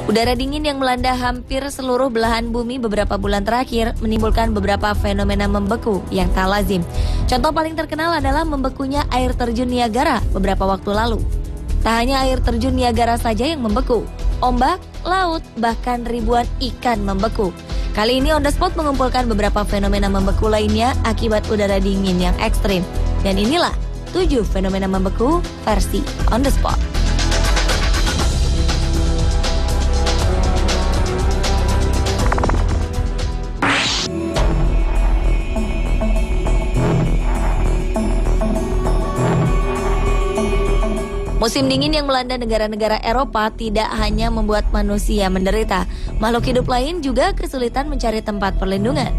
Udara dingin yang melanda hampir seluruh belahan bumi beberapa bulan terakhir menimbulkan beberapa fenomena membeku yang tak lazim. Contoh paling terkenal adalah membekunya air terjun Niagara beberapa waktu lalu. Tak hanya air terjun Niagara saja yang membeku, ombak, laut, bahkan ribuan ikan membeku. Kali ini On The Spot mengumpulkan beberapa fenomena membeku lainnya akibat udara dingin yang ekstrim. Dan inilah 7 fenomena membeku versi On The Spot. Musim dingin yang melanda negara-negara Eropa tidak hanya membuat manusia menderita, makhluk hidup lain juga kesulitan mencari tempat perlindungan.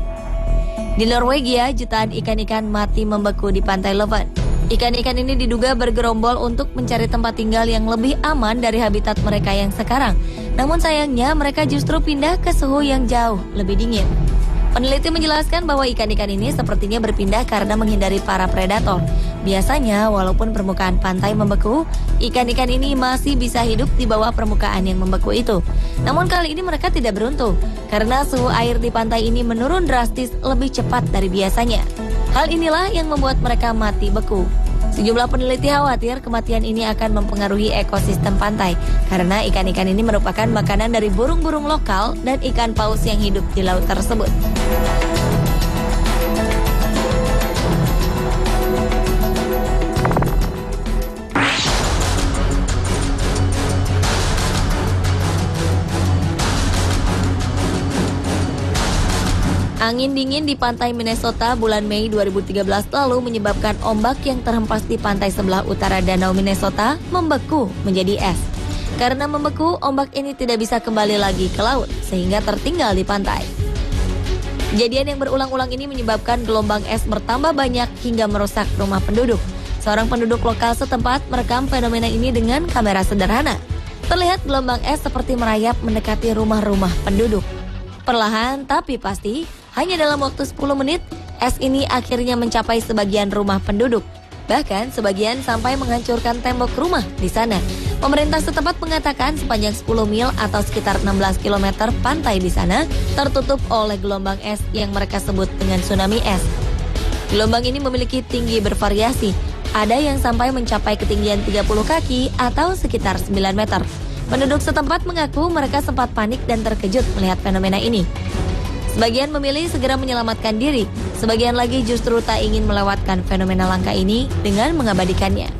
Di Norwegia, jutaan ikan-ikan mati membeku di pantai Leven. Ikan-ikan ini diduga bergerombol untuk mencari tempat tinggal yang lebih aman dari habitat mereka yang sekarang. Namun sayangnya mereka justru pindah ke suhu yang jauh lebih dingin. Peneliti menjelaskan bahwa ikan-ikan ini sepertinya berpindah karena menghindari para predator. Biasanya, walaupun permukaan pantai membeku, ikan-ikan ini masih bisa hidup di bawah permukaan yang membeku itu. Namun kali ini mereka tidak beruntung, karena suhu air di pantai ini menurun drastis lebih cepat dari biasanya. Hal inilah yang membuat mereka mati beku. Sejumlah peneliti khawatir kematian ini akan mempengaruhi ekosistem pantai, karena ikan-ikan ini merupakan makanan dari burung-burung lokal dan ikan paus yang hidup di laut tersebut. Angin dingin di pantai Minnesota bulan Mei 2013 lalu menyebabkan ombak yang terhempas di pantai sebelah utara Danau Minnesota membeku menjadi es. Karena membeku, ombak ini tidak bisa kembali lagi ke laut, sehingga tertinggal di pantai. Kejadian yang berulang-ulang ini menyebabkan gelombang es bertambah banyak hingga merusak rumah penduduk. Seorang penduduk lokal setempat merekam fenomena ini dengan kamera sederhana. Terlihat gelombang es seperti merayap mendekati rumah-rumah penduduk. Perlahan tapi pasti, hanya dalam waktu 10 menit, es ini akhirnya mencapai sebagian rumah penduduk. Bahkan sebagian sampai menghancurkan tembok rumah di sana. Pemerintah setempat mengatakan sepanjang 10 mil atau sekitar 16 km pantai di sana tertutup oleh gelombang es yang mereka sebut dengan tsunami es. Gelombang ini memiliki tinggi bervariasi. Ada yang sampai mencapai ketinggian 30 kaki atau sekitar 9 meter. Penduduk setempat mengaku mereka sempat panik dan terkejut melihat fenomena ini. Sebagian memilih segera menyelamatkan diri, sebagian lagi justru tak ingin melewatkan fenomena langka ini dengan mengabadikannya.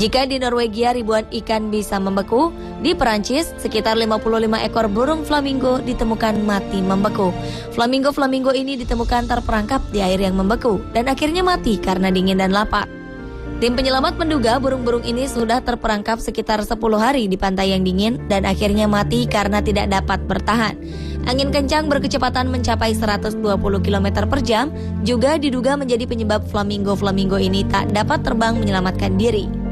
Jika di Norwegia ribuan ikan bisa membeku, di Perancis sekitar 55 ekor burung flamingo ditemukan mati membeku. Flamingo-flamingo ini ditemukan terperangkap di air yang membeku dan akhirnya mati karena dingin dan lapar. Tim penyelamat menduga burung-burung ini sudah terperangkap sekitar 10 hari di pantai yang dingin dan akhirnya mati karena tidak dapat bertahan. Angin kencang berkecepatan mencapai 120 km per jam juga diduga menjadi penyebab flamingo-flamingo ini tak dapat terbang menyelamatkan diri.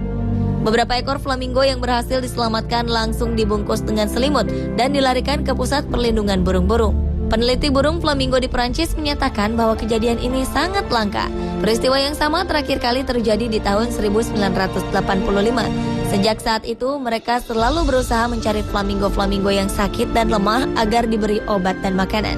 Beberapa ekor flamingo yang berhasil diselamatkan langsung dibungkus dengan selimut dan dilarikan ke pusat perlindungan burung-burung. Peneliti burung flamingo di Perancis menyatakan bahwa kejadian ini sangat langka. Peristiwa yang sama terakhir kali terjadi di tahun 1985. Sejak saat itu, mereka selalu berusaha mencari flamingo-flamingo yang sakit dan lemah agar diberi obat dan makanan.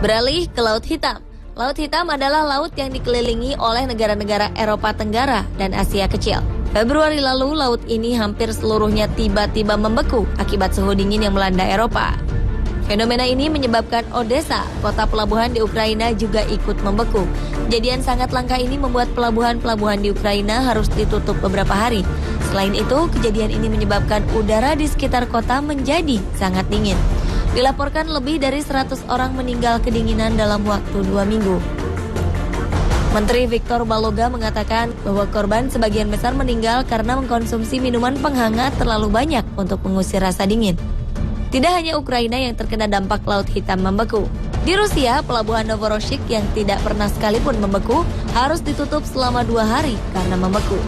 Beralih ke Laut Hitam. Laut Hitam adalah laut yang dikelilingi oleh negara-negara Eropa Tenggara dan Asia Kecil. Februari lalu, laut ini hampir seluruhnya tiba-tiba membeku akibat suhu dingin yang melanda Eropa. Fenomena ini menyebabkan Odessa, kota pelabuhan di Ukraina, juga ikut membeku. Kejadian sangat langka ini membuat pelabuhan-pelabuhan di Ukraina harus ditutup beberapa hari. Selain itu, kejadian ini menyebabkan udara di sekitar kota menjadi sangat dingin. Dilaporkan lebih dari 100 orang meninggal kedinginan dalam waktu 2 minggu. Menteri Victor Baloga mengatakan bahwa korban sebagian besar meninggal karena mengkonsumsi minuman penghangat terlalu banyak untuk mengusir rasa dingin. Tidak hanya Ukraina yang terkena dampak Laut Hitam membeku. Di Rusia, pelabuhan Novorossiysk yang tidak pernah sekalipun membeku harus ditutup selama 2 hari karena membeku.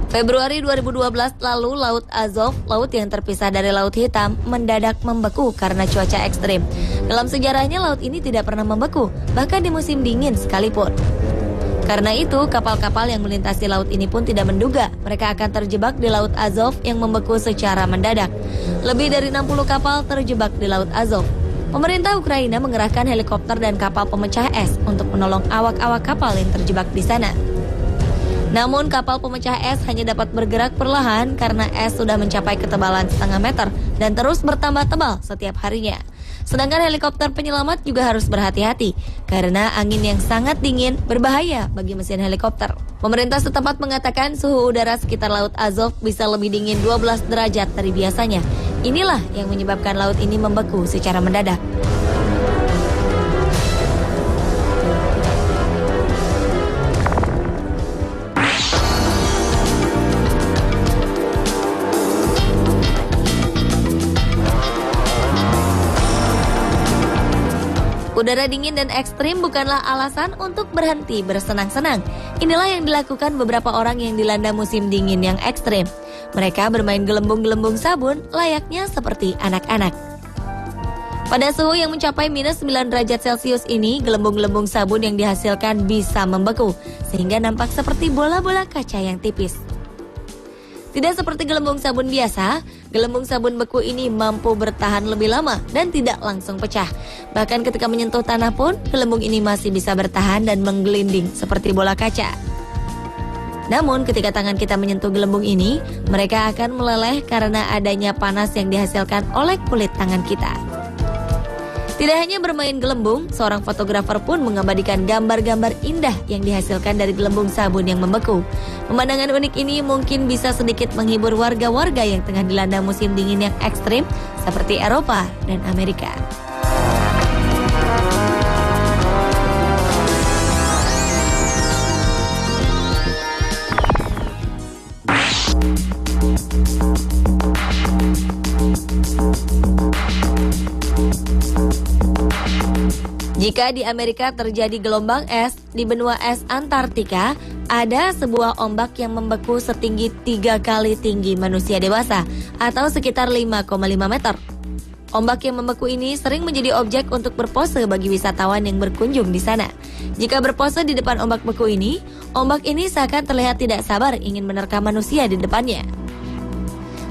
Februari 2012 lalu Laut Azov, laut yang terpisah dari Laut Hitam, mendadak membeku karena cuaca ekstrim. Dalam sejarahnya laut ini tidak pernah membeku, bahkan di musim dingin sekalipun. Karena itu, kapal-kapal yang melintasi laut ini pun tidak menduga mereka akan terjebak di Laut Azov yang membeku secara mendadak. Lebih dari 60 kapal terjebak di Laut Azov. Pemerintah Ukraina mengerahkan helikopter dan kapal pemecah es untuk menolong awak-awak kapal yang terjebak di sana. Namun kapal pemecah es hanya dapat bergerak perlahan karena es sudah mencapai ketebalan setengah meter dan terus bertambah tebal setiap harinya. Sedangkan helikopter penyelamat juga harus berhati-hati karena angin yang sangat dingin berbahaya bagi mesin helikopter. Pemerintah setempat mengatakan suhu udara sekitar Laut Azov bisa lebih dingin 12 derajat dari biasanya. Inilah yang menyebabkan laut ini membeku secara mendadak. Udara dingin dan ekstrim bukanlah alasan untuk berhenti bersenang-senang. Inilah yang dilakukan beberapa orang yang dilanda musim dingin yang ekstrim. Mereka bermain gelembung-gelembung sabun layaknya seperti anak-anak. Pada suhu yang mencapai minus 9 derajat Celcius ini, gelembung-gelembung sabun yang dihasilkan bisa membeku, sehingga nampak seperti bola-bola kaca yang tipis. Tidak seperti gelembung sabun biasa, gelembung sabun beku ini mampu bertahan lebih lama dan tidak langsung pecah. Bahkan ketika menyentuh tanah pun, gelembung ini masih bisa bertahan dan menggelinding seperti bola kaca. Namun ketika tangan kita menyentuh gelembung ini, mereka akan meleleh karena adanya panas yang dihasilkan oleh kulit tangan kita. Tidak hanya bermain gelembung, seorang fotografer pun mengabadikan gambar-gambar indah yang dihasilkan dari gelembung sabun yang membeku. Pemandangan unik ini mungkin bisa sedikit menghibur warga-warga yang tengah dilanda musim dingin yang ekstrim seperti Eropa dan Amerika. Jika di Amerika terjadi gelombang es, di benua es Antartika ada sebuah ombak yang membeku setinggi 3 kali tinggi manusia dewasa atau sekitar 5,5 meter. Ombak yang membeku ini sering menjadi objek untuk berpose bagi wisatawan yang berkunjung di sana. Jika berpose di depan ombak beku ini, ombak ini seakan terlihat tidak sabar ingin menerkam manusia di depannya.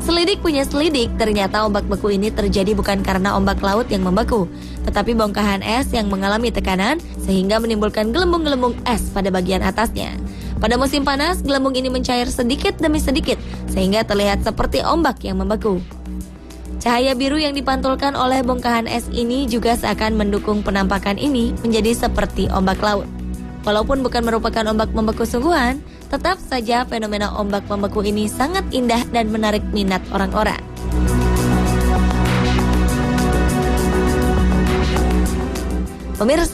Selidik punya selidik, ternyata ombak beku ini terjadi bukan karena ombak laut yang membeku, tetapi bongkahan es yang mengalami tekanan sehingga menimbulkan gelembung-gelembung es pada bagian atasnya. Pada musim panas, gelembung ini mencair sedikit demi sedikit sehingga terlihat seperti ombak yang membeku. Cahaya biru yang dipantulkan oleh bongkahan es ini juga seakan mendukung penampakan ini menjadi seperti ombak laut. Walaupun bukan merupakan ombak membeku sungguhan, tetap saja fenomena ombak membeku ini sangat indah dan menarik minat orang-orang. Pemirsa